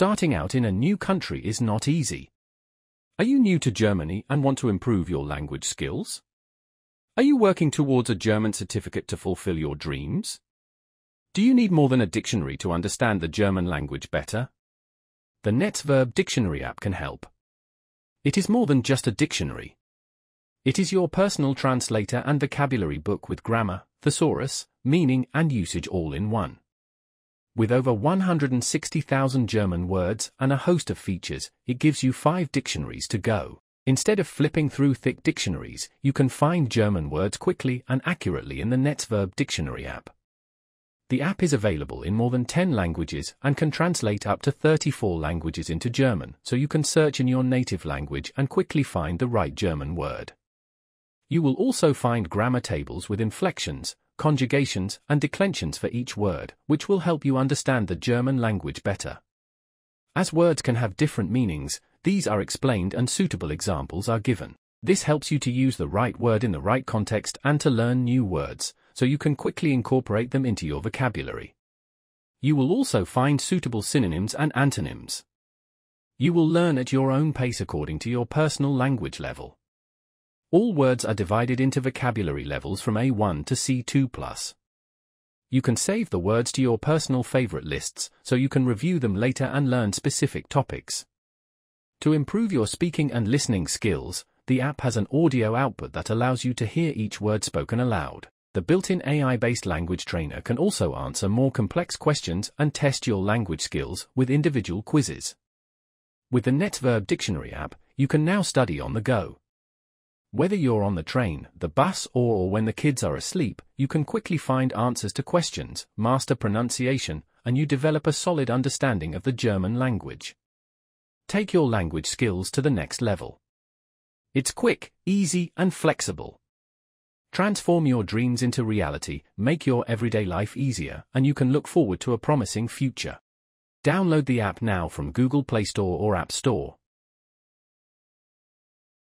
Starting out in a new country is not easy. Are you new to Germany and want to improve your language skills? Are you working towards a German certificate to fulfill your dreams? Do you need more than a dictionary to understand the German language better? The Netzverb Dictionary app can help. It is more than just a dictionary. It is your personal translator and vocabulary book with grammar, thesaurus, meaning and usage all in one. With over 160,000 German words and a host of features, it gives you 5 dictionaries to go. Instead of flipping through thick dictionaries, you can find German words quickly and accurately in the Netzverb Dictionary app. The app is available in more than 10 languages and can translate up to 34 languages into German, so you can search in your native language and quickly find the right German word. You will also find grammar tables with inflections, conjugations, and declensions for each word, which will help you understand the German language better. As words can have different meanings, these are explained and suitable examples are given. This helps you to use the right word in the right context and to learn new words, so you can quickly incorporate them into your vocabulary. You will also find suitable synonyms and antonyms. You will learn at your own pace according to your personal language level. All words are divided into vocabulary levels from A1 to C2+. You can save the words to your personal favorite lists, so you can review them later and learn specific topics. To improve your speaking and listening skills, the app has an audio output that allows you to hear each word spoken aloud. The built-in AI-based language trainer can also answer more complex questions and test your language skills with individual quizzes. With the Netzverb Dictionary app, you can now study on the go. Whether you're on the train, the bus, or when the kids are asleep, you can quickly find answers to questions, master pronunciation, and you develop a solid understanding of the German language. Take your language skills to the next level. It's quick, easy, and flexible. Transform your dreams into reality, make your everyday life easier, and you can look forward to a promising future. Download the app now from Google Play Store or App Store.